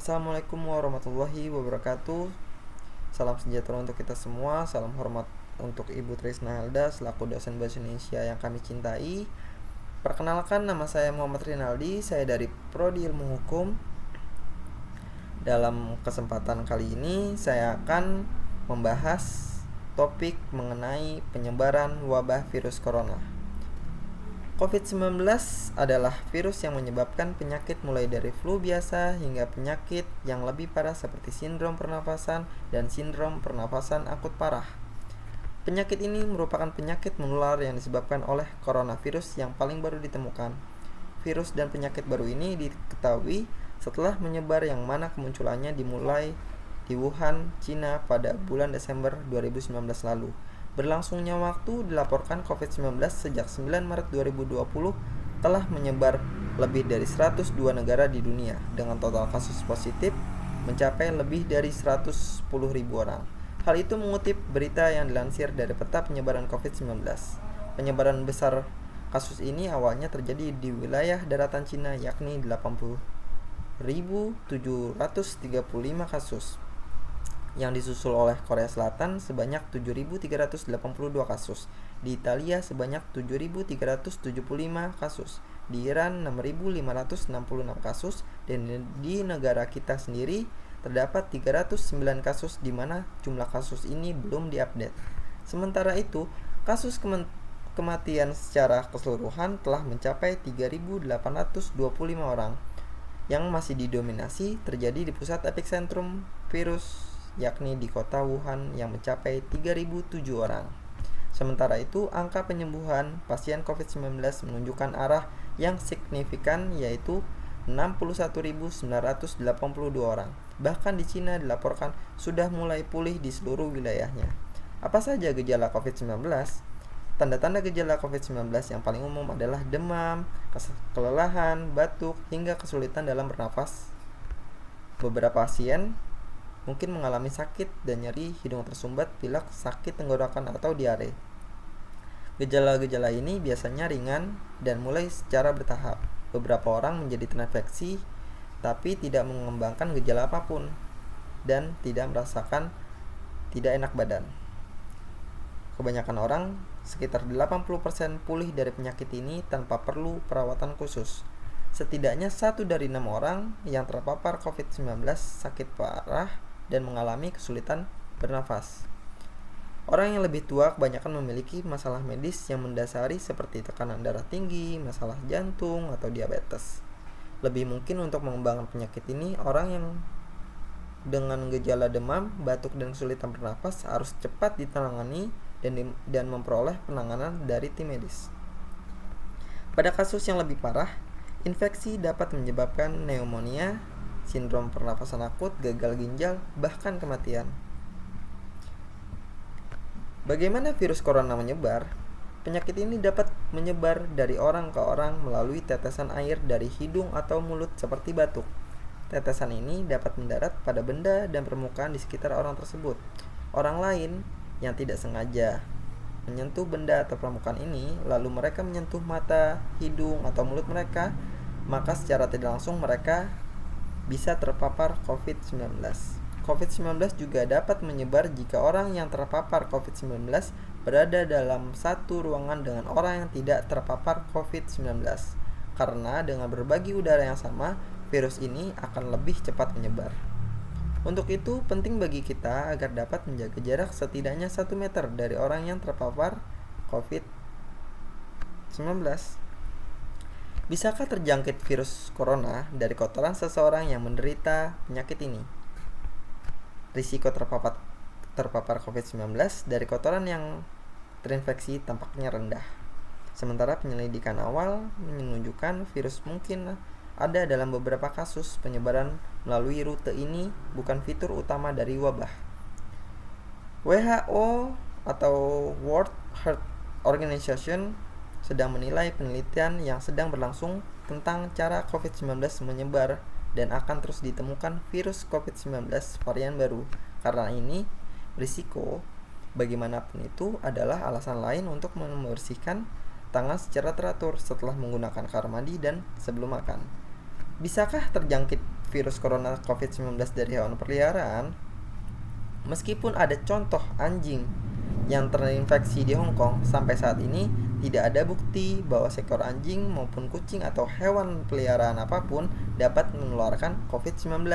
Assalamualaikum warahmatullahi wabarakatuh. Salam sejahtera untuk kita semua. Salam hormat untuk Ibu Trisna Helda selaku dosen bahasa Indonesia yang kami cintai. Perkenalkan, nama saya Muhammad Rinaldi. Saya dari Prodi Ilmu Hukum. Dalam kesempatan kali ini saya akan membahas topik mengenai penyebaran wabah virus corona. COVID-19 adalah virus yang menyebabkan penyakit mulai dari flu biasa hingga penyakit yang lebih parah seperti sindrom pernafasan dan sindrom pernafasan akut parah. Penyakit ini merupakan penyakit menular yang disebabkan oleh coronavirus yang paling baru ditemukan. Virus dan penyakit baru ini diketahui setelah menyebar yang mana kemunculannya dimulai di Wuhan, Cina pada bulan Desember 2019 lalu. Berlangsungnya waktu, dilaporkan COVID-19 sejak 9 Maret 2020 telah menyebar lebih dari 102 negara di dunia dengan total kasus positif mencapai lebih dari 110.000 orang. Hal itu mengutip berita yang dilansir dari peta penyebaran COVID-19. Penyebaran besar kasus ini awalnya terjadi di wilayah daratan Cina yakni 80.735 kasus, yang disusul oleh Korea Selatan sebanyak 7.382 kasus, di Italia sebanyak 7.375 kasus, di Iran 6.566 kasus, dan di negara kita sendiri terdapat 309 kasus di mana jumlah kasus ini belum diupdate. Sementara itu, kasus kematian secara keseluruhan telah mencapai 3.825 orang, yang masih didominasi terjadi di pusat epicentrum virus yakni di kota Wuhan yang mencapai 3.007 orang. Sementara itu, angka penyembuhan pasien COVID-19 menunjukkan arah yang signifikan yaitu 61.982 orang. Bahkan di Cina dilaporkan sudah mulai pulih di seluruh wilayahnya. Apa saja gejala COVID-19? Tanda-tanda gejala COVID-19 yang paling umum adalah demam, kelelahan, batuk, hingga kesulitan dalam bernafas. Beberapa pasien mungkin mengalami sakit dan nyeri hidung tersumbat, pilek, sakit tenggorokan atau diare. Gejala-gejala ini biasanya ringan dan mulai secara bertahap. Beberapa orang menjadi terinfeksi tapi tidak mengembangkan gejala apapun dan tidak merasakan tidak enak badan. Kebanyakan orang, sekitar 80% pulih dari penyakit ini tanpa perlu perawatan khusus. Setidaknya 1 dari 6 orang yang terpapar COVID-19 sakit parah dan mengalami kesulitan bernafas. Orang yang lebih tua kebanyakan memiliki masalah medis yang mendasari seperti tekanan darah tinggi, masalah jantung, atau diabetes. Lebih mungkin untuk mengembangkan penyakit ini, orang yang dengan gejala demam, batuk, dan kesulitan bernafas harus cepat ditangani dan memperoleh penanganan dari tim medis. Pada kasus yang lebih parah, infeksi dapat menyebabkan pneumonia, sindrom pernafasan akut, gagal ginjal, bahkan kematian. Bagaimana virus corona menyebar? Penyakit ini dapat menyebar dari orang ke orang melalui tetesan air dari hidung atau mulut seperti batuk. Tetesan ini dapat mendarat pada benda dan permukaan di sekitar orang tersebut. Orang lain yang tidak sengaja menyentuh benda atau permukaan ini, lalu mereka menyentuh mata, hidung, atau mulut mereka, maka secara tidak langsung mereka bisa terpapar COVID-19. COVID-19 juga dapat menyebar jika orang yang terpapar COVID-19 berada dalam satu ruangan dengan orang yang tidak terpapar COVID-19. Karena dengan berbagi udara yang sama, virus ini akan lebih cepat menyebar. Untuk itu, penting bagi kita agar dapat menjaga jarak setidaknya 1 meter dari orang yang terpapar COVID-19. Bisakah terjangkit virus corona dari kotoran seseorang yang menderita penyakit ini? Risiko terpapar COVID-19 dari kotoran yang terinfeksi tampaknya rendah. Sementara penyelidikan awal menunjukkan virus mungkin ada dalam beberapa kasus penyebaran melalui rute ini bukan fitur utama dari wabah. WHO atau World Health Organization sedang menilai penelitian yang sedang berlangsung tentang cara COVID-19 menyebar dan akan terus ditemukan virus COVID-19 varian baru. Karena ini, risiko bagaimanapun itu adalah alasan lain untuk membersihkan tangan secara teratur setelah menggunakan kamar mandi dan sebelum makan. Bisakah terjangkit virus corona COVID-19 dari hewan peliharaan, meskipun ada contoh anjing yang terinfeksi di Hong Kong, sampai saat ini tidak ada bukti bahwa seekor anjing maupun kucing atau hewan peliharaan apapun dapat menularkan COVID-19.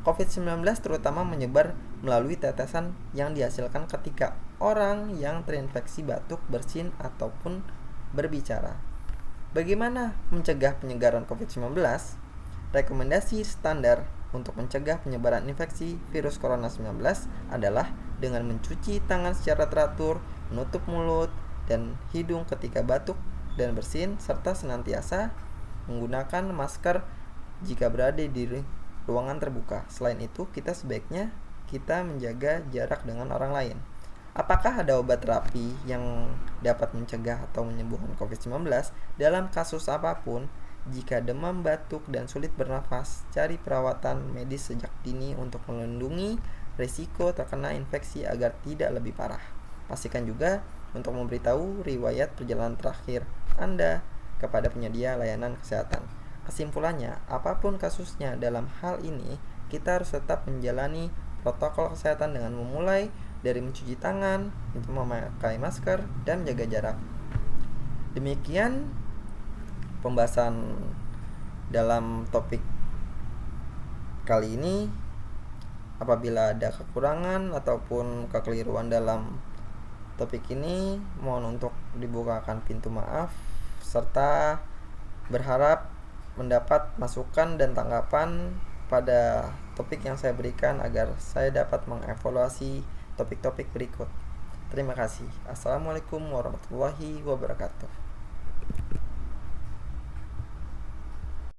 COVID-19 terutama menyebar melalui tetesan yang dihasilkan ketika orang yang terinfeksi batuk, bersin, ataupun berbicara. Bagaimana mencegah penyebaran COVID-19? Rekomendasi standar untuk mencegah penyebaran infeksi virus corona 19 adalah dengan mencuci tangan secara teratur, menutup mulut dan hidung ketika batuk dan bersin, serta senantiasa menggunakan masker jika berada di ruangan terbuka. Selain itu, kita menjaga jarak dengan orang lain. Apakah ada obat terapi yang dapat mencegah atau menyembuhkan COVID-19? Dalam kasus apapun, jika demam, batuk, dan sulit bernafas, cari perawatan medis sejak dini untuk melindungi risiko terkena infeksi agar tidak lebih parah. Pastikan juga untuk memberitahu riwayat perjalanan terakhir Anda kepada penyedia layanan kesehatan. Kesimpulannya, apapun kasusnya dalam hal ini, kita harus tetap menjalani protokol kesehatan dengan memulai dari mencuci tangan, memakai masker, dan menjaga jarak. Demikian pembahasan dalam topik kali ini. Apabila ada kekurangan ataupun kekeliruan dalam topik ini, mohon untuk dibukakan pintu maaf, serta berharap mendapat masukan dan tanggapan pada topik yang saya berikan agar saya dapat mengevaluasi topik-topik berikut. Terima kasih. Assalamualaikum warahmatullahi wabarakatuh.